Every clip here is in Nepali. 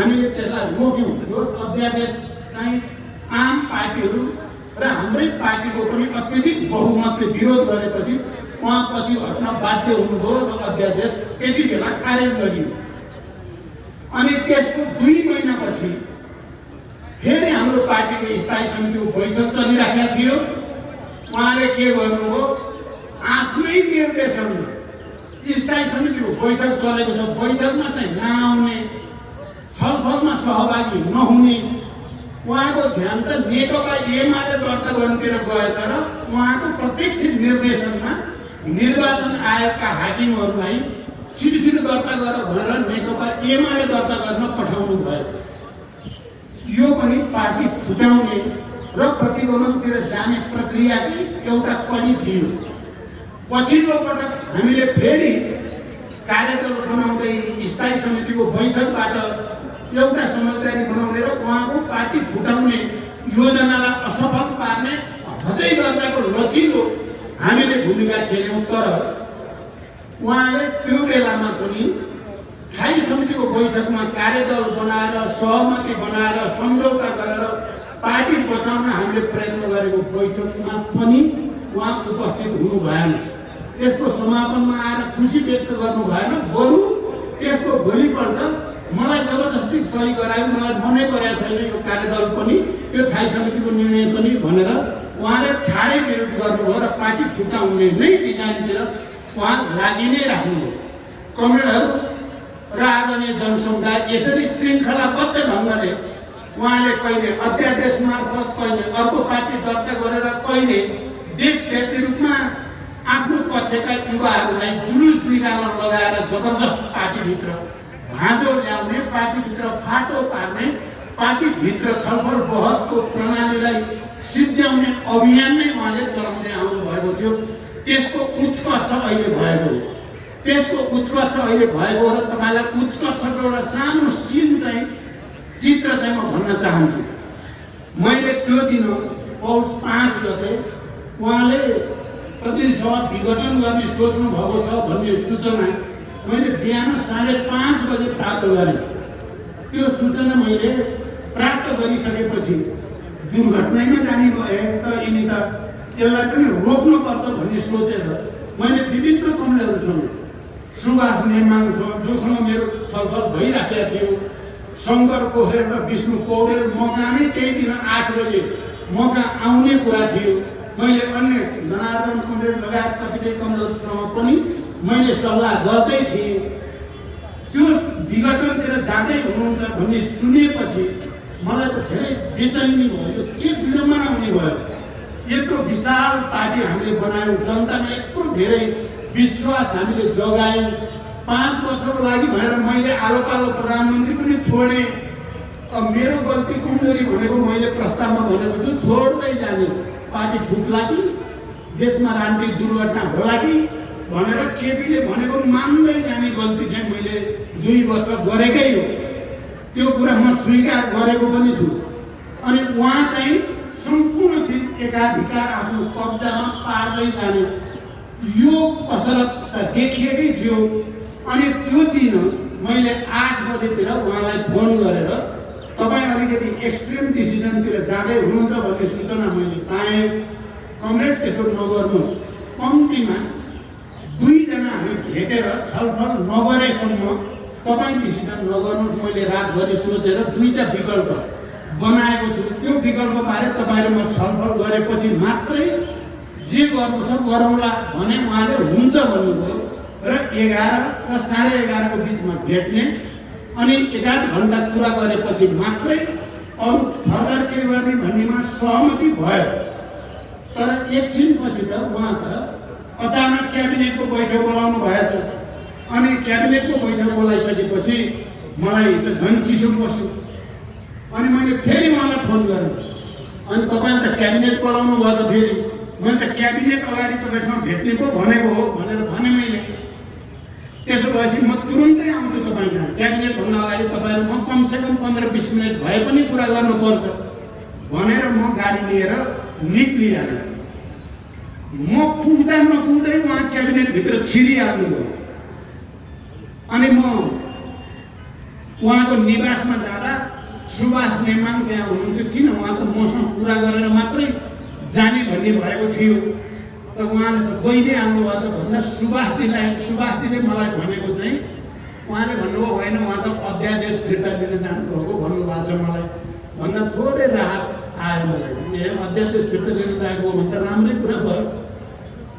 हामीले त्यसलाई रोक्यौँ। यो अध्यादेश चाहिँ आम पार्टीहरू र हाम्रै पार्टीको पनि अत्यधिक बहुमतले विरोध गरेपछि उहाँ पछि हट्न बाध्य हुनुभयो र अध्यादेश त्यति बेला खारेज गरियो। अनि त्यसको 2 महिनापछि फेरि हाम्रो पार्टीको स्थायी समितिको बैठक चलिराखेको थियो। उहाँले के गर्नुभयो, आफ्नै निर्देशनमा स्थायी समितिको बैठक चलेको छ, बैठकमा चाहिँ नआउने, छलफलमा सहभागी नहुने, उहाँको ध्यान त नेकपा एमाले दर्ता गर्नुतिर गएछ र उहाँको प्रत्यक्ष निर्देशनमा निर्वाचन आयोगका हाकिमहरूलाई छिटो दर्ता गर भनेर नेकपा एमाले दर्ता गर्न पठाउनु भयो। यो पनि पार्टी फुटाउने र प्रतिगमनतिर जाने प्रक्रियाकै एउटा कडी थियो। पछिल्लो पटक हामीले फेरि कार्यदल बनाउँदै स्थायी समितिको बैठकबाट एउटा समझदारी बनाउने र उहाँको पार्टी फुटाउने योजनालाई असफल पार्ने अझै गर्दाको लचिलो हामीले भूमिका खेल्यौँ। तर उहाँले त्यो बेलामा पनि स्थायी समितिको बैठकमा कार्यदल बनाएर सहमति बनाएर सम्झौता गरेर पार्टी बचाउन हामीले प्रयत्न गरेको बैठकमा पनि उहाँ उपस्थित हुनु भएन। त्यसको समापनमा आएर खुसी व्यक्त गर्नु भएन, बरु त्यसको भोलिपल्ट मलाई जबरजस्ती सही गरायो, मलाई मनै परेको छैन यो कार्यदल पनि यो स्थायी समितिको निर्णय पनि भनेर उहाँले ठाडै विरोध गर्नुभयो र पार्टी फुटाउने नै डिजाइनतिर उहाँ लागि नै राख्नुभयो। कमरेडहरू र आदरणीय जनसमुदाय, यसरी श्रृङ्खलाबद्ध ढङ्गले उहाँले कहिले अध्यादेश मार्फत, कहिले अर्को पार्टी दर्ता गरेर, कहिले देशव्यापी रूपमा आफ्नो पक्षका युवाहरूलाई जुलुस निकाल्न लगाएर जबरजस्त पार्टीभित्र भाँजो ल्याउने, पार्टीभित्र फाटो पार्ने, पार्टीभित्र छलफल बहसको प्रणालीलाई सिद्ध्याउने अभियान नै उहाँले चलाउँदै आउनु भएको थियो। त्यसको उत्कर्ष अहिले भएको हो। त्यसको उत्कर्ष अहिले भएको र तपाईँलाई उत्कर्षको एउटा सानो सिन चाहिँ चित्र चाहिँ म भन्न चाहन्छु। मैले त्यो दिन पौष 5 गते उहाँले प्रतिनिधि सभा विघटन गर्ने सोच्नु भएको छ भन्ने सूचना मैले बिहान 5:30 बजे प्राप्त गरेँ। त्यो सूचना मैले प्राप्त गरिसकेपछि दुर्घटनामा जाने भए त यिनी त यसलाई पनि रोक्नुपर्छ भन्ने सोचेर मैले विभिन्न कमरेडहरूसँग, सुभाष नेमाङसँग जोसँग मेरो छलफल भइराखेको थियो, शङ्कर पोखरेल र विष्णु पौडेल मका नै त्यही दिन 8 बजे मका आउने कुरा थियो। मैले अन्य जनार्दन कमरेड लगायत कतिपय कमरेडहरूसँग पनि मैले सल्लाह गर्दै थिएँ। त्यो विघटनतिर जाँदै हुनुहुन्छ भन्ने सुनेपछि मलाई त धेरै बेचैनी भयो। के विडम्बना हुने भयो। यत्रो विशाल पार्टी हामीले बनायौँ, जनतामा यत्रो धेरै विश्वास हामीले जगायौँ। 5 वर्षको लागि भएर मैले आलो पालो प्रधानमन्त्री पनि छोडेँ। अब मेरो गल्ती कमजोरी भनेको मैले प्रस्तावमा भनेको छु, छोड्दै जाने, पार्टी फुट्ला कि देशमा राजनीतिक दुर्घटना होला कि भनेर केपीले भनेको मान्दै जाने गल्ती चाहिँ मैले 2 वर्ष गरेकै हो। त्यो कुरा म स्वीकार गरेको पनि छु। अनि उहाँ चाहिँ सम्पूर्ण चिज एकाधिकार आफ्नो कब्जामा पार्दै जाने यो कसरत त देखिएकै थियो। अनि त्यो दिन मैले 8 बजेतिर उहाँलाई फोन गरेर तपाईँ अलिकति एक्सट्रिम डिसिजनतिर जाँदै हुनुहुन्छ भन्ने सूचना मैले पाएँ। कमरेड त्यसो नगर्नुहोस्, कम्तीमा 2 जना हामी भेटेर छलफल नगरेसम्म तपाईँ डिसिजन नगर्नुहोस्। मैले रातभरि सोचेर 2टा विकल्प बनाएको छु। त्यो विकल्पबारे तपाईँले म छलफल गरेपछि मात्रै जे गर्नु छ गरौँला भने उहाँले हुन्छ भन्नुभयो र 11 र 11:30 को बिचमा भेट्ने अनि 1.5 घण्टा कुरा गरेपछि मात्रै अरू फर्दर के गर्ने भन्नेमा सहमति भयो। तर एकछिनपछि त उहाँ त अचानक क्याबिनेटको बैठक बोलाउनु भएछ। अनि क्याबिनेटको बैठक बोलाइसकेपछि मलाई त झन् चिसो बस्यो। अनि मैले फेरि उहाँलाई फोन गरेँ, अनि तपाईँ त क्याबिनेट बोलाउनु भयो त फेरि मैले त क्याबिनेट अगाडि तपाईँसँग भेट्ने पो भनेको हो भनेर भने मैले। त्यसो भएपछि म तुरुन्तै आउँछु तपाईँ कहाँ। क्याबिनेट भन्दा अगाडि तपाईँहरू म कमसेकम 15-20 मिनट भए पनि कुरा गर्नुपर्छ भनेर म गाडी लिएर निक्लिहालेँ। म पुग्दा नपुग्दै उहाँ क्याबिनेटभित्र छिरिहाल्नु भयो। अनि म उहाँको निवासमा जाँदा सुभाष नेमाङ त्यहाँ हुनुहुन्थ्यो। किन उहाँ त मसँग कुरा गरेर मात्रै जाने भन्ने भएको थियो, त उहाँले त गइदिए आउनुभएको छ भन्दा सुभाषजीले मलाई भनेको चाहिँ उहाँले भन्नुभयो होइन उहाँ त अध्यादेश फिर्ता लिन जानुभएको भन्नुभएको छ मलाई भन्दा थोरै राहत आयो मलाई। ए अध्यादेश फिर्ता लिन गएको भन्दा राम्रै कुरा भयो।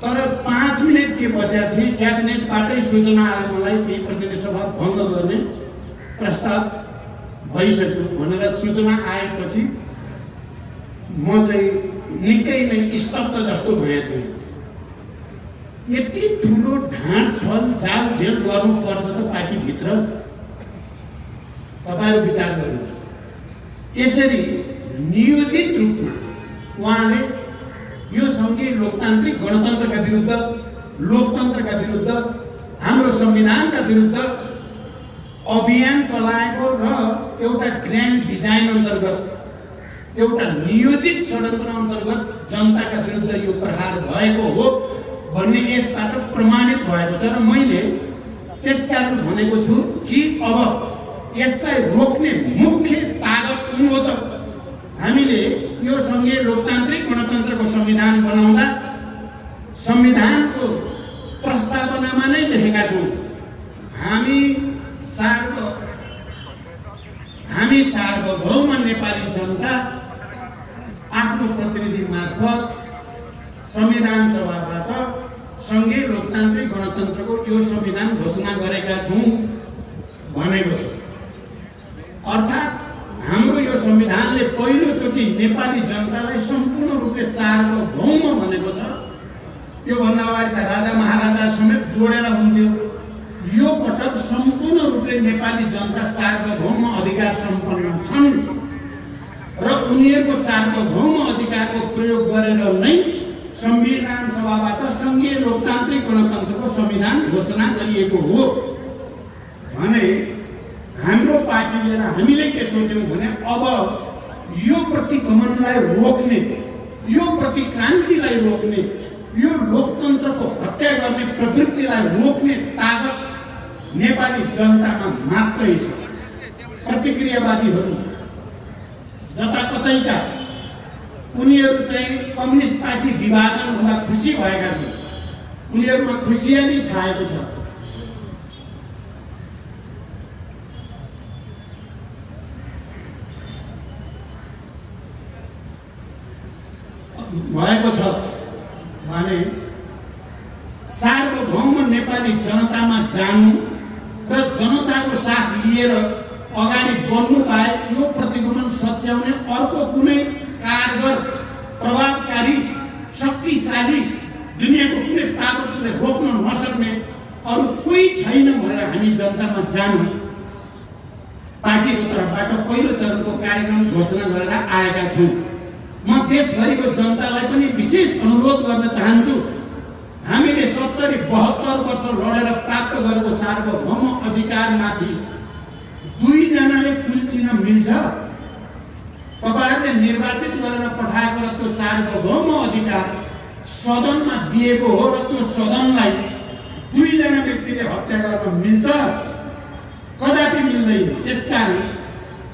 तर 5 मिनट के बसेका थिएँ, क्याबिनेटबाटै सूचना आयो मलाई कि प्रतिनिधि सभा भङ्ग गर्ने प्रस्ताव भइसक्यो भनेर सूचना आएपछि म चाहिँ निकै नै स्तब्ध जस्तो भएको थिएँ। यति ठुलो ढाँट छल जाल झेल गर्नुपर्छ त पार्टीभित्र? तपाईँहरू विचार गर्नुहोस्। यसरी नियोजित रूपमा उहाँले यो सङ्घीय लोकतान्त्रिक गणतन्त्रका विरुद्ध, लोकतन्त्रका विरुद्ध, हाम्रो संविधानका विरुद्ध अभियान चलाएको र एउटा ग्रान्ड डिजाइन अन्तर्गत, एउटा नियोजित षड्यन्त्र अन्तर्गत जनताका विरुद्ध यो प्रहार भएको हो भन्ने यसबाट प्रमाणित भएको छ। र मैले त्यसकारण भनेको छु कि अब यसलाई रोक्ने मुख्य ताकत कुन हो त? हामीले यो सङ्घीय लोकतान्त्रिक गणतन्त्रको संविधान बनाउँदा संविधानको प्रस्तावनामा नै लेखेका छौँ हामी सार्वभौम नेपाली जनता आफ्नो प्रतिनिधि मार्फत संविधान सभाबाट सङ्घीय लोकतान्त्रिक गणतन्त्रको यो संविधान घोषणा गरेका छौँ भनेको छ। अर्थात् हाम्रो यो संविधानले पहिलोचोटि नेपाली जनतालाई सम्पूर्ण रूपले सार्वभौम भनेको छ। योभन्दा अगाडि त राजा महाराजा समेत जोडेर हुन्थ्यो। यो पटक सम्पूर्ण रूपले नेपाली जनता सार्वभौम अधिकार सम्पन्न छन् र उनीहरूको सार्वभौम अधिकारको प्रयोग गरेर नै संविधान सभाबाट सङ्घीय लोकतान्त्रिक गणतन्त्रको संविधान घोषणा गरिएको हो भने हाम्रो पार्टीले र हामीले के सोच्यौँ भने अब यो प्रतिगमनलाई रोक्ने, यो प्रतिक्रान्तिलाई रोक्ने, यो लोकतन्त्रको हत्या गर्ने प्रवृत्तिलाई रोक्ने ताकत नेपाली जनतामा मात्रै छ। प्रतिक्रियावादीहरू जताकतैका उनीहरू चाहिँ कम्युनिस्ट पार्टी विभाजन हुँदा खुसी भएका छन्। उनीहरूमा खुसियाली छाएको छ। भएको छ भने सार्वभौम नेपाली जनतामा जानु र जनताको साथ लिएर अगाडि बढ्नु पाए यो प्रतिगमन सच्याउने अर्को कुनै कारगर, प्रभावकारी, शक्तिशाली, दुनियाँको कुनै ताकतले रोक्न नसक्ने अरू कोही छैन भनेर हामी जनतामा जानु पार्टीको तर्फबाट पहिलो चरणको कार्यक्रम घोषणा गरेर आएका छौँ। म देशभरिको जनतालाई पनि विशेष अनुरोध गर्न चाहन्छु, हामीले 70-72 वर्ष लडेर प्राप्त गरेको सार्वभौम अधिकारमाथि दुईजनाले कुल्चिन मिल्छ? तपाईँहरूले निर्वाचित गरेर पठाएको र त्यो सार्वभौम अधिकार सदनमा दिएको हो र त्यो सदनलाई दुईजना व्यक्तिले हत्या गर्न मिल्छ? कदापि मिल्दैन। त्यसकारण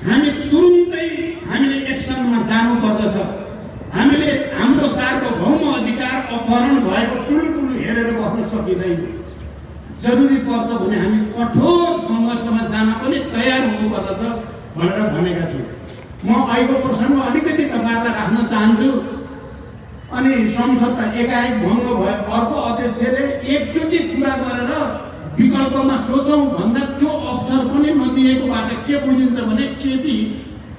हामी तुरुन्तै हामीले एक्सनमा जानु पर्दछ। हामीले हाम्रो सार्वभौम अधिकार अपहरण भएको टुलुटुलु हेरेर बस्न सकिँदैन। जरुरी पर्छ भने हामी कठोर सङ्घर्षमा जान पनि तयार हुनुपर्दछ भनेर भनेका छौँ। म अहिलेको प्रसङ्ग अलिकति तपाईँहरूलाई राख्न चाहन्छु। अनि संसद एकाएक भङ्ग भयो, अर्को अध्यक्षले एकचोटि कुरा गरेर विकल्पमा सोचौँ भन्दा त्यो अवसर पनि नदिएकोबाट के बुझिन्छ भने केपी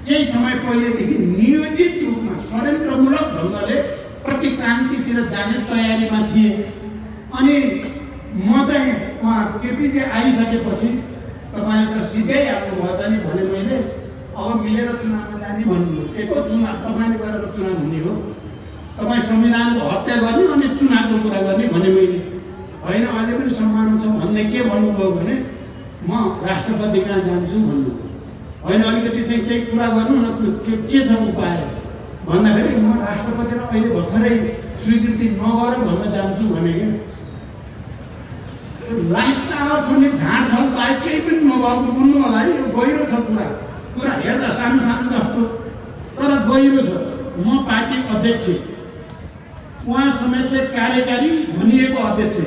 केही समय पहिलेदेखि नियोजित रूपमा षड्यन्त्रमूलक ढङ्गले प्रतिक्रान्तितिर जाने तयारीमा थिए। अनि म चाहिँ उहाँ केपीजी आइसकेपछि तपाईँले त सिधै हाल्नुभएछ नि भने मैले अब मिलेर चुनावमा जाने भन्नुभयो। एको चुनाव तपाईँले गरेर चुनाव हुने हो, तपाईँ संविधानको हत्या गर्ने अनि चुनावको कुरा गर्ने भने मैले होइन अहिले पनि सम्मान छ भन्ने के भन्नुभयो भने म राष्ट्रपति कहाँ जान्छु भन्नुभयो। होइन अलिकति चाहिँ केही कुरा गर्नु न, के छ उपाय भन्दाखेरि म राष्ट्रपतिलाई अहिले भर्खरै स्वीकृति नगर भन्न जान्छु भने क्या लास्ट आकर्षण ढाँड छ बाहेक केही पनि नभएको बुझ्नु होला है। यो गहिरो छ कुरा हेर्दा सानो सानो जस्तो तर गहिरो छ। म पार्टी अध्यक्ष, उहाँ समेतले कार्यकारी भनिएको अध्यक्ष,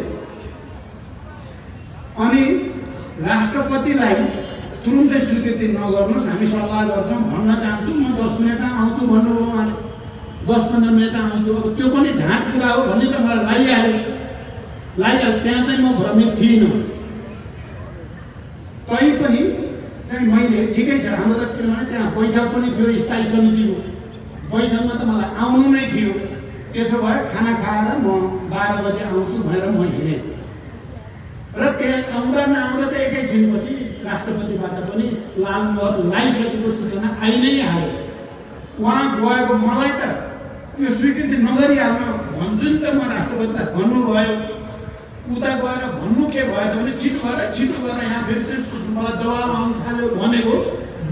अनि राष्ट्रपतिलाई तुरुन्तै स्वीकृति नगर्नुहोस्, हामी सल्लाह गर्छौँ भन्न चाहन्छु। म 10 मिनटमा आउँछु भन्नुभयो उहाँले, 10-15 मिनटमा आउँछु। अब त्यो पनि ढाँट कुरा हो भन्ने त मलाई लागिहाल्यो। त्यहाँ चाहिँ म भ्रमित थिइनँ। तैपनि चाहिँ मैले ठिकै छ हाम्रो त, किनभने त्यहाँ बैठक पनि थियो स्थायी समितिको, बैठकमा त मलाई आउनु नै थियो। त्यसो भए खाना खाएर म 12 बजे आउँछु भनेर म हिँडेँ र त्यहाँ आउँदा नआउँदा त एकैछिनपछि राष्ट्रपतिबाट पनि लागिसकेको सूचना आइ नै हाल्यो। उहाँ गएको मलाई त त्यो स्वीकृति नगरिहाल्नु भन्छु नि त म राष्ट्रपतिलाई भन्नुभयो। उता गएर भन्नु के भयो त भने छिटो गरेर यहाँ फेरि चाहिँ मलाई दबाब आउनु थाल्यो भनेको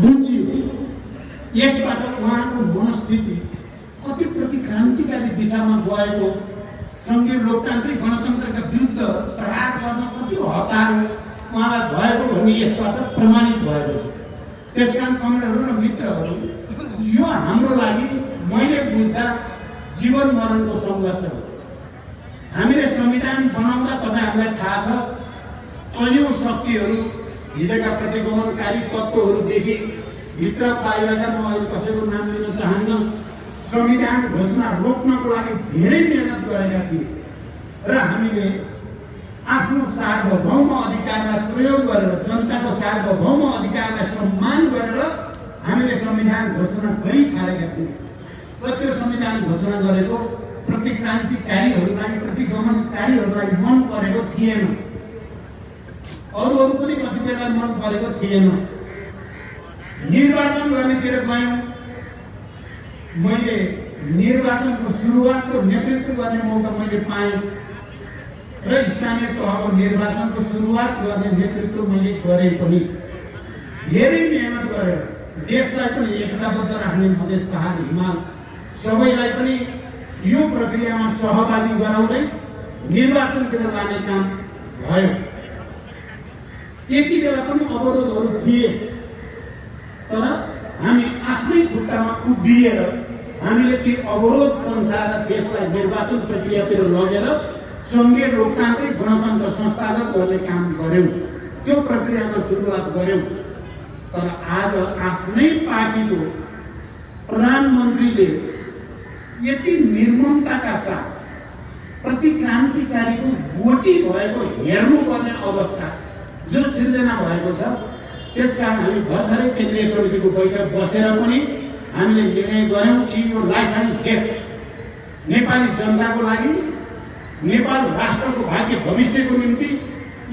बुझियो। यसबाट उहाँको मनस्थिति कति प्रतिक्रान्तिकारी दिशामा गएको, सङ्घीय लोकतान्त्रिक गणतन्त्रका विरुद्ध प्रहार गर्न कति हतार उहाँलाई भएको भन्ने यसबाट प्रमाणित भएको छ। त्यसकारण कमरेडहरू र मित्रहरू, यो हाम्रो लागि मैले बुझ्दा जीवन मरणको सङ्घर्ष हो। हामीले संविधान बनाउँदा तपाईँहरूलाई थाहा छ, कैयौँ शक्तिहरू, हिजोका प्रतिगमनकारी तत्त्वहरूदेखि भित्र बाहिरका, म अहिले कसैको नाम लिन चाहन्न, संविधान घोषणा रोक्नको लागि धेरै मेहनत गरेका थिए र हामीले आफ्नो सार्वभौम अधिकारलाई प्रयोग गरेर, जनताको सार्वभौम अधिकारलाई सम्मान गरेर हामीले संविधान घोषणा गरिछाडेका थियौँ। र त्यो संविधान घोषणा गरेको प्रतिक्रान्तिकारीहरूलाई, प्रतिगमनकारीहरूलाई मन परेको थिएन, अरू पनि कतिपयलाई मन परेको थिएन। निर्वाचन गर्नेतिर गयौँ। मैले निर्वाचनको सुरुवातको नेतृत्व गर्ने मौका मैले पाएँ र स्थानीय तहको निर्वाचनको सुरुवात गर्ने नेतृत्व मैले गरेँ पनि। धेरै मेहनत गरेर देशलाई पनि एकताबद्ध राख्ने, मधेस, पहाड, हिमाल सबैलाई पनि यो प्रक्रियामा सहभागी गराउँदै निर्वाचनतिर लाने काम भयो। त्यति बेला पनि अवरोधहरू थिए, तर हामी आफ्नै खुट्टामा उभिएर हामीले ती अवरोध पन्साएर देशलाई निर्वाचन प्रक्रियातिर लगेर सङ्घीय लोकतान्त्रिक गणतन्त्र संस्थागत गर्ने काम गर्यौँ। त्यो प्रक्रियाको सुरुवात गर्यौँ। तर आज आफ्नै पार्टीको प्रधानमन्त्रीले यति निर्ममताका साथ प्रतिक्रान्तिकारीको गोटी भएको हेर्नुपर्ने अवस्था जो सिर्जना भएको छ, त्यसकारण हामी भर्खरै केन्द्रीय समितिको बैठक बसेर पनि हामीले निर्णय गर्यौँ कि यो लाइफ एन्ड डेथ नेपाली जनताको लागि, नेपाल राष्ट्रको भाग्य भविष्यको निम्ति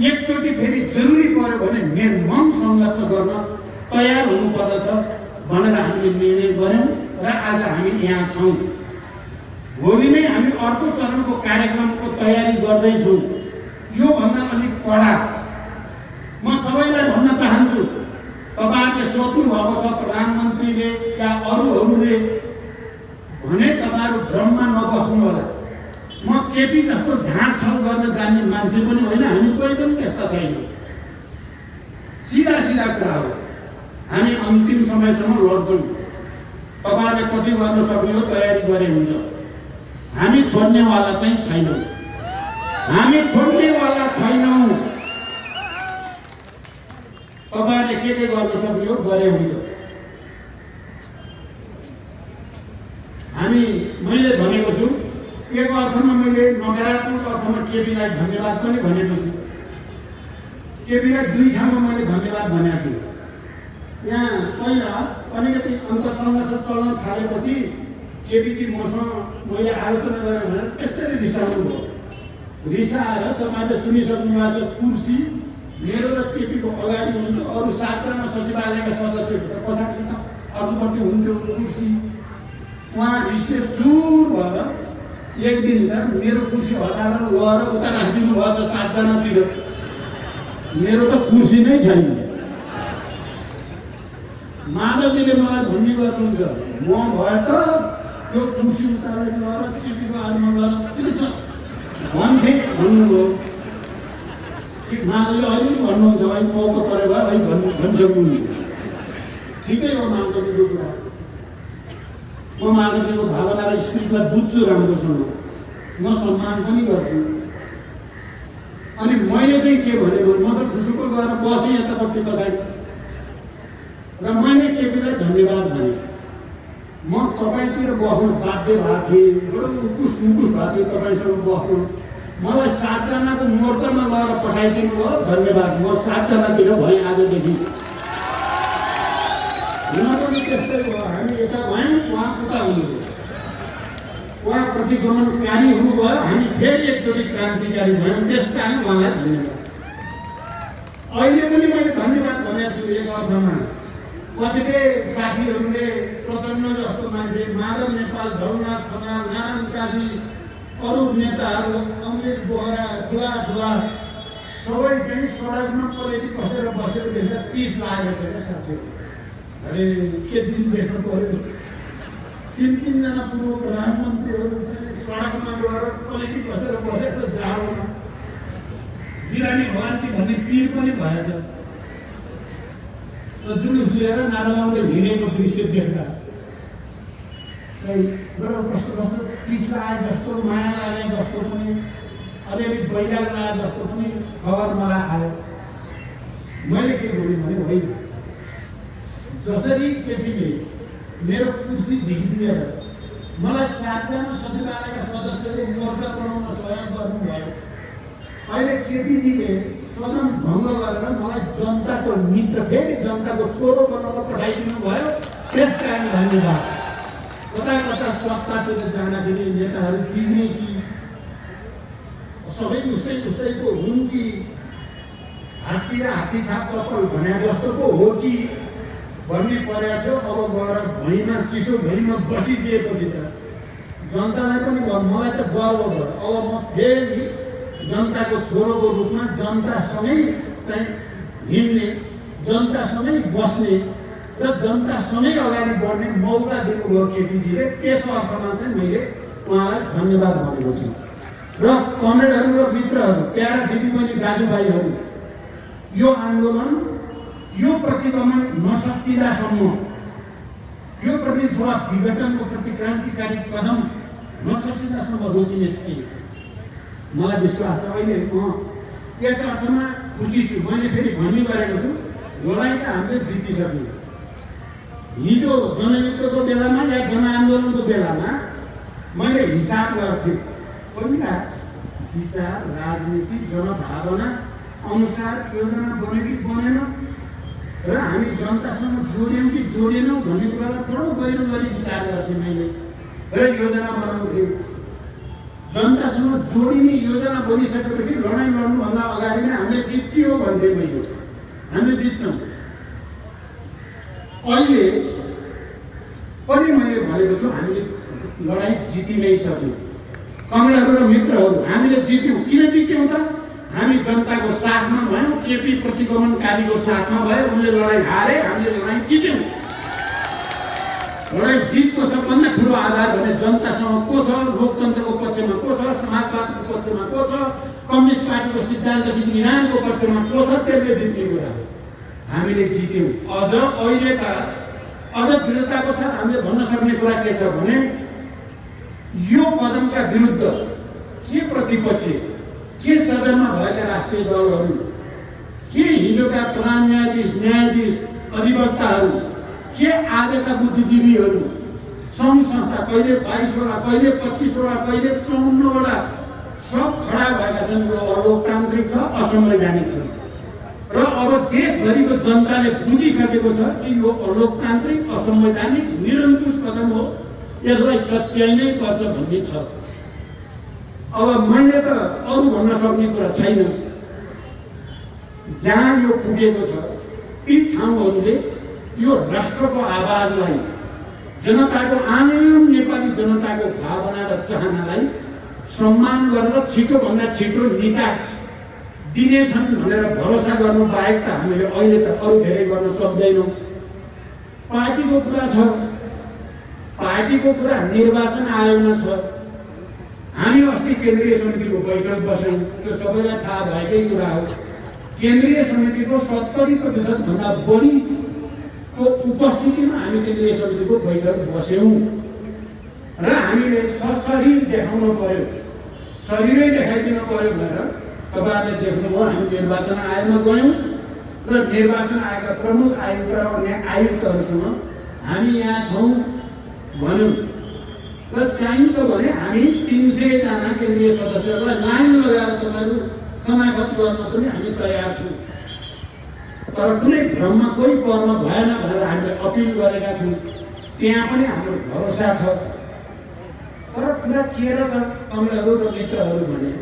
एकचोटि फेरि जरुरी पर्यो भने निर्मम सङ्घर्ष गर्न तयार हुनुपर्दछ भनेर हामीले निर्णय गर्यौँ र आज हामी यहाँ छौँ। भोलि नै हामी अर्को चरणको कार्यक्रमको तयारी गर्दैछौँ। योभन्दा अलिक कडा म सबैलाई भन्न चाहन्छु, तपाईँहरूले सोध्नु भएको छ प्रधानमन्त्रीले या अरूहरूले भने तपाईँहरू भ्रममा नबस्नु होला। म केपी जस्तो ढाँट छल गर्न जान्ने मान्छे पनि होइन, हामी कोही पनि त्यस्ता छैनौँ। सिधा कुरा हो, हामी अन्तिम समयसम्म लड्छौँ। तपाईँहरूले कति गर्न सक्ने हो तयारी गरे हुन्छ। हामी छोड्नेवाला चाहिँ छैनौँ, हामी छोड्नेवाला छैनौँ। तपाईँहरूले के गर्न सक्ने हो गरे हुन्छ। मैले भनेको छु, एक अर्थमा मैले नकारात्मक अर्थमा केपीलाई धन्यवाद पनि भनेको छु। केपीलाई 2 ठाउँमा मैले धन्यवाद भनेको छु। यहाँ पहिला अलिकति अन्तर्सङ्घर्ष चल्न थालेपछि केपीजी मसँग मैले आलोचना गरेँ भनेर यसरी रिसाउनु भयो। रिसाएर तपाईँले सुनिसक्नु भएको छ, कुर्सी मेरो र केपीको अगाडि हुन्थ्यो, अरू 7 जना सचिवालयका सदस्यहरू पछाडि अरूपट्टि हुन्थ्यो कुर्सी। उहाँ रिसले चुर भएर एक दिन त मेरो कुर्सी हटाएर लगेर उता राखिदिनु भएको छ 7 जनातिर। मेरो त कुर्सी नै छैन। माधवजीले मलाई भन्ने गर्नुहुन्छ, म भए त त्यो कुर्सी उतारेर लगेर केपीको आडमा गएर भन्थे भन्नुभयो। माधवले अहिले पनि भन्नुहुन्छ भाइ मौका परे भए भाइ भनिसक्नु ठिकै हो माधवजीको कुरा। म माधवजीको भावना र स्पिरिटलाई बुझ्छु राम्रोसँग, म सम्मान पनि गर्छु। अनि मैले चाहिँ के भने म त खुसुको गएर बसेँ यतापट्टि पछाडि र मैले केपीलाई धन्यवाद भने। म तपाईँतिर बस्नु बाध्य भएको थिएँ, एउटा उकुस मुकुस भएको थियो तपाईँसँग बस्नु। मलाई 7 जनाको मोर्चामा लगेर पठाइदिनु भयो, धन्यवाद। म 7 जनातिर भएँ आजदेखि। हुन पनि त्यस्तै भयो, हामी यता भयौँ, उहाँ उता हुनुभयो। उहाँ प्रतिगमनकारी हुनुभयो, हामी फेरि एकचोटि क्रान्तिकारी भयौँ, त्यस कारण उहाँलाई धन्यवाद। अहिले पनि मैले धन्यवाद भनेको छु एक अर्थमा। कतिपय साथीहरूले प्रचण्ड जस्तो मान्छे, माधव नेपाल, झलनाथ खनाल, नारायण काजी, अरू नेताहरू, अमृत बोहरा, दुवा सबै चाहिँ सडकमा पलेटी बसेर देख्दा 30 लागेको थियो क्या साथीहरू। अरे के दिन देख्नु पर्यो, 3 जना पूर्व प्रधानमन्त्रीहरू सडकमा गएर पलेटी बसेर जाडोमा बिरामी भगवान्ती भन्ने पीर पनि भएछ र जुलुस लिएर नारायणले हिँडेको दृश्य देख्दा कस्तो पिछला आए जस्तो, माया लागे जस्तो पनि, अलिअलि बैराग लागे जस्तो पनि खबर मलाई आयो। मैले के गरेँ भने होइन, जसरी केपीले मेरो कुर्सी झिकिदिएर मलाई 7 जना सचिवालयका सदस्यले मोर्चा बनाउन सहयोग गर्नुभयो। अहिले केपीजीले सदन भङ्ग गरेर मलाई जनताको मित्र, फेरि जनताको छोरो बनाउन पठाइदिनु भयो, त्यस कारण धन्यवाद। कता कता सत्तातिर जाँदाखेरि नेताहरू बिग्ने कि सबै उस्तैको हुन् कि हाततिर हात्ती छाप चप्पल भने जस्तो पो हो कि भन्ने परेको थियो। अब गएर भुइँमा चिसो भुइँमा बसिदिएपछि त जनतालाई पनि भयो, मलाई त गर्व भयो। अब म फेरि जनताको छोरोको रूपमा जनतासँगै चाहिँ हिँड्ने, जनतासँगै बस्ने र जनतासँगै अगाडि बढ्ने मौका दिनुभयो केपीजीले। त्यस अर्थमा चाहिँ मैले उहाँलाई धन्यवाद भनेको छु। र कमरेडहरू र मित्रहरू, प्यारा दिदीबहिनी दाजुभाइहरू, यो आन्दोलन, यो प्रतिगमन नसकिँदासम्म, यो प्रतिसभा विघटनको प्रति क्रान्तिकारी कदम नसकिँदासम्म रोकिने छैन। मलाई विश्वास छ। अहिले म यस अर्थमा खुसी छु। मैले फेरि भनी गरेको छु, लडाइँ त हामीले जितिसक्यौँ। हिजो जनयुद्धको बेलामा या जनआन्दोलनको बेलामा मैले हिसाब गर्थेँ, पहिला विचार, राजनीति, जनभावना अनुसार योजना बन्यो कि बनेन र हामी जनतासँग जोड्यौँ कि जोडेनौँ भन्ने कुरालाई बडो गहिरो गरी विचार गर्थेँ मैले र योजना बनाउँथेँ। जनतासँग जोडिने योजना बनिसकेपछि लडाइँ लड्नुभन्दा अगाडि नै हामीले जित्यो भन्थेँ मैले, हामीले जित्छौँ। अहिले पनि मैले भनेको छु, हामीले लडाइँ जिति नै सक्यौँ। कमरेडहरू र मित्रहरू, हामीले जित्यौँ। किन जित्यौँ त? हामी जनताको साथमा भयौँ, केपी प्रतिगमनकारीको साथमा भयो। उनले लडाइँ हारे, हामीले लडाइँ जित्यौँ। लडाइँ जितको सबभन्दा ठुलो आधार भने जनतासँग को छ, लोकतन्त्रको पक्षमा को छ, समाजवादको पक्षमा को छ, कम्युनिस्ट पार्टीको सिद्धान्त विधि विधानको पक्षमा को छ, त्यसले जित्ने कुरा हो। हामीले जित्यौँ। अझ अहिले त अझ दृढताको साथ हामीले भन्न सक्ने कुरा के छ भने यो कदमका विरुद्ध के प्रतिपक्ष, के सदनमा भएका राष्ट्रिय दलहरू, के हिजोका प्रधान न्यायाधीश, अधिवक्ताहरू, के आजका बुद्धिजीवीहरू, सङ्घ संस्था, कहिले 22वटा, कहिले 25वटा, कहिले 54वटा, सब खडा भएका छन्। यो अलोकतान्त्रिक छ, असंवैधानिक छ र अब देशभरिको जनताले बुझिसकेको छ कि यो अलोकतान्त्रिक, असंवैधानिक, निरङ्कुश कदम हो, यसलाई सच्याइनै पर्छ भन्ने छ। अब मैले त अरू भन्न सक्ने कुरा छैन। जहाँ यो पुगेको छ ती ठाउँहरूले यो राष्ट्रको आवाजलाई, जनताको, आम नेपाली जनताको भावना र चाहनालाई सम्मान गरेर छिटोभन्दा छिटो निकास दिनेछन् भनेर भरोसा गर्नु बाहेक त हामीले अहिले त अरू धेरै गर्न सक्दैनौँ। पार्टीको कुरा छ, पार्टीको कुरा निर्वाचन आयोगमा छ। हामी अस्ति केन्द्रीय समितिको बैठक बस्यौँ, त्यो सबैलाई थाहा भएकै कुरा हो। केन्द्रीय समितिको 70% भन्दा बढीको उपस्थितिमा हामी केन्द्रीय समितिको बैठक बस्यौँ र हामीले सशरीर देखाउनु पर्यो, शरीरै देखाइदिनु पर्यो भनेर तपाईँहरूले देख्नुभयो। हामी निर्वाचन आयोगमा गयौँ र निर्वाचन आयोगका प्रमुख आयुक्त र अन्य आयुक्तहरूसँग हामी यहाँ छौँ भन्यौँ र चाहिन्छ भने हामी 300 जना केन्द्रीय सदस्यहरूलाई लाइन लगाएर तपाईँहरू समागत गर्न पनि हामी तयार छौँ। तर कुनै भ्रममा कोही पर्न भएन भनेर हामीले अपिल गरेका छौँ। त्यहाँ पनि हाम्रो भरोसा छ। तर कुरा के र कमलाहरू र मित्रहरू भने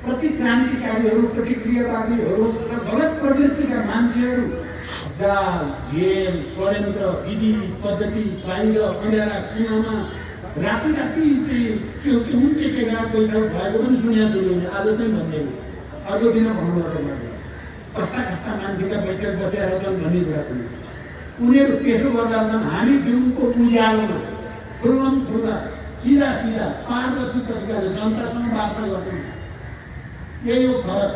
प्रतिक्रान्तिकारीहरू, प्रतिक्रियावादीहरू र गलत प्रवृत्तिका मान्छेहरू जाल, जेल, षड्यन्त्र, विधि पद्धति बाहिर अँध्यारा कुनामा राति त्यो के बैठक भएको पनि सुनेको छु मैले। आज चाहिँ भन्दैन, अर्को दिन भन्नुभएको मैले कस्ता कस्ता मान्छेका बैठक बसेर छन् भन्ने कुरा पनि। उनीहरू त्यसो गर्दा हामी दिउँको उज्यालोमा खुल्ला सिधा पारदर्शी तरिकाले जनतासँग वार्ता गर्छौँ। यही हो फरक।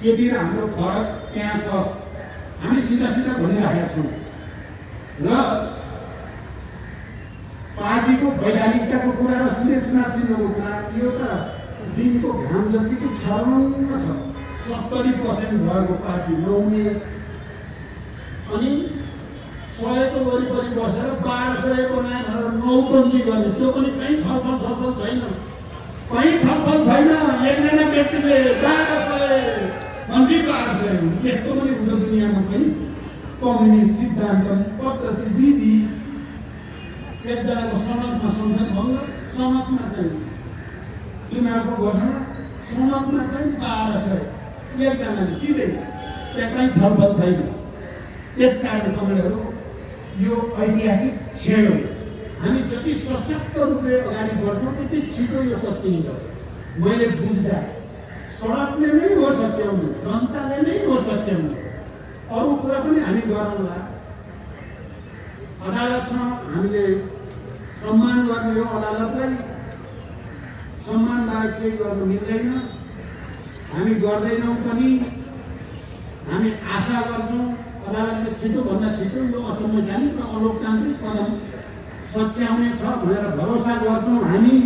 यदि हाम्रो फरक त्यहाँ छ। हामी सिधा भनिरहेका छौँ र पार्टीको वैधानिकताको कुरा र चुनाव चिन्हको कुरा यो त दिनको घाम जतिको छर्लङ्ग छ। 70% भएको पार्टी ल्याउने अनि 100को वरिपरि बसेर 1200 बनाएर नौटङ्की गर्ने, त्यो पनि कहीँ छलफल छैन। कहीँ छलफल छैन। एकजना व्यक्तिले 1200 मान्छे 1200 यस्तो पनि हुन्छ दुनियाँमा। पनि कम्युनिस्ट सिद्धान्त पद्धति विधि एकजनाको सनदमा संसद भङ्ग, सनदमा चाहिँ चुनावको घोषणा, सनदमा चाहिँ 1200 एकजनाले सिधै, त्यहाँ कहीँ छलफल छैन। त्यसकारण कमरेहरू यो ऐतिहासिक क्षण हो। हामी जति सशक्त रूपले अगाडि बढ्छौँ त्यति छिटो यो सच्याइन्छ। मैले बुझ्दा सडकले नै हो सच्याउनु, जनताले नै हो सच्याउनु। अरू कुरा पनि हामी गरौँला। अदालतसँग हामीले सम्मान गर्ने हो। अदालतलाई सम्मान बाहेक केही गर्नु मिल्दैन। हामी गर्दैनौँ पनि। हामी आशा गर्छौँ अदालतले छिटोभन्दा छिटो यो असंवैधानिक र अलोकतान्त्रिक कदम सच्याउने छ भनेर भरोसा गर्छौँ हामी।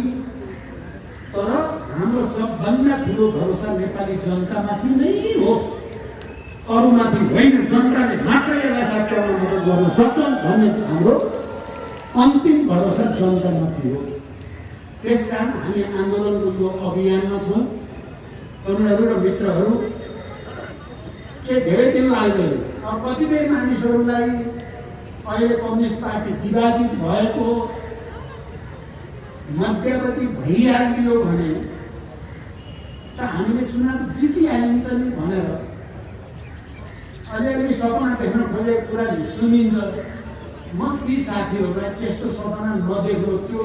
तर हाम्रो सबभन्दा ठुलो भरोसा नेपाली जनतामाथि नै हो, अरूमाथि होइन। जनताले मात्रै यसलाई सच्याउन मद्दत गर्न सक्छन् भन्ने हाम्रो अन्तिम भरोसा जनतामाथि हो। त्यसकारण हामी आन्दोलनको यो अभियानमा छौँ। कमरेहरू र मित्रहरू, के धेरै दिन लाग्दैन। कतिपय मानिसहरूलाई अहिले कम्युनिस्ट पार्टी विवादित भएको मध्यवर्ती भइहालियो भने त हामीले चुनाव जितिहालिन्छ नि भनेर अलिअलि सपना देख्न खोजेको कुरा सुनिन्छ। म ती साथीहरूलाई त्यस्तो सपना नदेख्नु, त्यो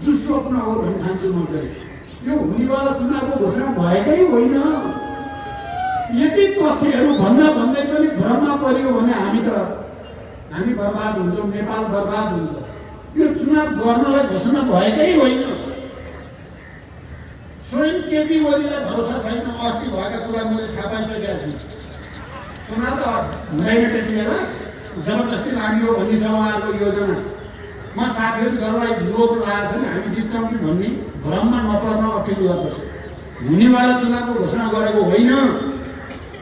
दुस्वप्न हो भन्न चाहन्छु। म चाहिँ यो हुनेवाला चुनावको घोषणा भएकै होइन। यति तथ्यहरू भन्दै पनि भ्रममा परियो भने हामी बर्बाद हुन्छौँ, नेपाल बर्बाद हुन्छ। यो चुनाव गर्नलाई घोषणा भएकै होइन। स्वयं केपी ओलीलाई भरोसा छैन। अस्ति भएका कुरा मैले थाहा पाइसकेका छु। चुनाव त हुँदैन त्यति बेला, जबरजस्ती लाग्यो भन्ने छ उहाँहरूको योजना। म साथीहरूलाई लोभ लागेको छ नि हामी जित्छौँ कि भन्ने भ्रममा नपर्न अपिल गर्दछु। हुनेवाला चुनावको घोषणा गरेको होइन।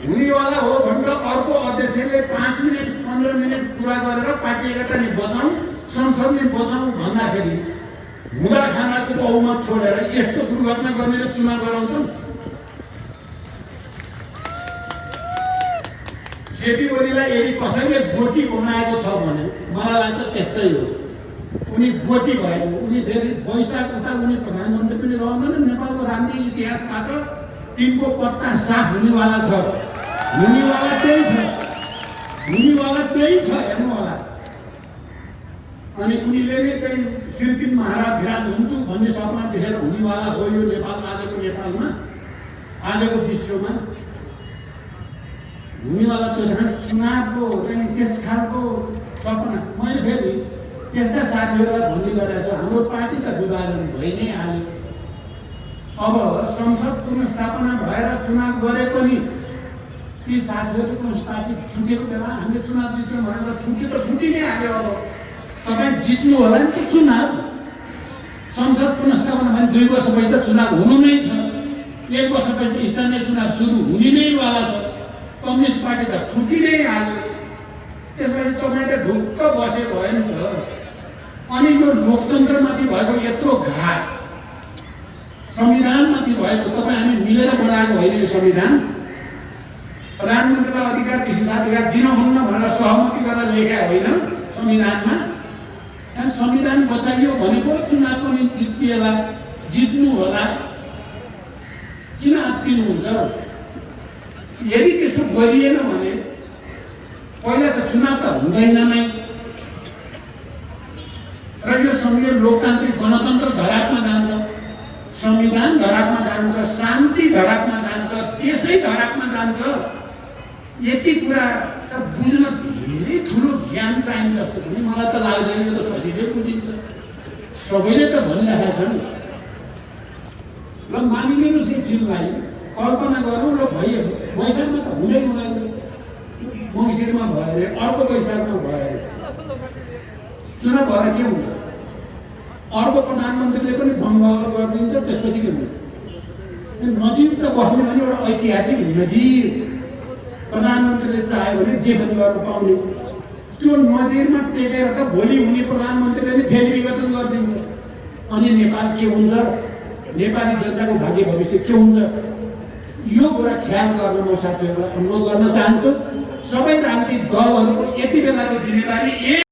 हुनेवाला हो भनेर अर्को अध्यक्षले 5 मिनट 15 मिनट कुरा गरेर पार्टी एकताले बचाउँ, संसदले बचाउँ भन्दाखेरि हुँदा खानाको बहुमत छोडेर यस्तो दुर्घटना गर्नेले चुनाव गराउँछन्। केपी ओलीलाई यदि कसैले गोटी बनाएको छ भने मलाई लाग्छ त्यस्तै हो। उनी गोटी भएको, उनी धेरै वैशाख उता उनी प्रधानमन्त्री पनि रहँदैन। नेपालको राजनीतिक इतिहासबाट तिनको पत्ता साफ हुनेवाला छ। हुनेवाला त्यही छ, हुनेवाला त्यही छ, हेर्नु होला। अनि उनीले नै चाहिँ श्रीकृष्ण महाराज विराज हुन्छु भन्ने सपना देखेर हुनेवाला हो यो नेपाल। आजको नेपालमा, आजको विश्वमा हुनेवाला त्यो चुनावको चाहिँ त्यस खालको सपना। मैले फेरि त्यस्ता साथीहरूलाई भन्ने गरेको छु, हाम्रो पार्टी त विभाजन भइ नै हाल्यो। अब संसद पुनर्स्थापना भएर चुनाव गरे पनि ती साथीहरूले कम्युनिस्ट पार्टी फुटेको बेला हामीले चुनाव जित्यौँ भनेर फुटी नै हाल्यो। अब तपाईँ जित्नु होला नि त चुनाव। संसद पुनस्थापना भने 2 वर्षपछि त चुनाव हुनु नै छ। 1 वर्षपछि त स्थानीय चुनाव सुरु हुने नै वाला छ। कम्युनिस्ट पार्टी त फुटी नै हाल्यो। त्यसपछि तपाईँ त ढुक्क बसे भयो नि त। अनि यो लोकतन्त्रमाथि भएको यत्रो घात, संविधानमाथि भएको, तपाईँ हामी मिलेर बनाएको होइन यो संविधान। प्रधानमन्त्रीलाई अधिकार विशेषाधिकार दिनुहुन्न भनेर सहमति गरेर लेख्या होइन संविधानमा। अनि संविधान बचाइयो भनेको चुनाव पनि जित्नु होला। किन आत्तिनुहुन्छ? यदि त्यसो गरिएन भने पहिला त चुनाव त हुँदैन नै। र यो संघीय लोकतान्त्रिक गणतन्त्र धरापमा जान्छ, संविधान धरापमा जान्छ, शान्ति धरापमा जान्छ, त्यसै धरापमा जान्छ। यति कुरा त बुझ्न धेरै ठुलो ज्ञान चाहिने जस्तो पनि मलाई त लाग्दैन। यो त सजिलै बुझिन्छ, सबैले त भनिरहेका छन्। ल मानिलिनुहोस् एकछिनलाई, कल्पना गरौँ। ल भइयो, वैशाखमा त हुँदै हुँदैन, मङ्सिरमा भयो अरे, अर्को वैशाखमा भयो अरे, चुनाव भएर के हुन्छ? अर्को प्रधानमन्त्रीले पनि भङ्ग गरिदिन्छ। त्यसपछि के हुन्छ? नजिक त बस्ने भने एउटा ऐतिहासिक नजिर प्रधानमन्त्रीले चाह्यो भने जे पनि गर्न पाउने। त्यो नजिरमा टेकेर त भोलि हुने प्रधानमन्त्रीले नै फेरि विघटन गरिदिन्छ। अनि नेपाल के हुन्छ? नेपाली जनताको भाग्य भविष्य के हुन्छ? यो कुरा ख्याल गर्न म साथीहरूलाई अनुरोध गर्न चाहन्छु। सबै राजनीतिक दलहरूको यति बेलाको जिम्मेवारी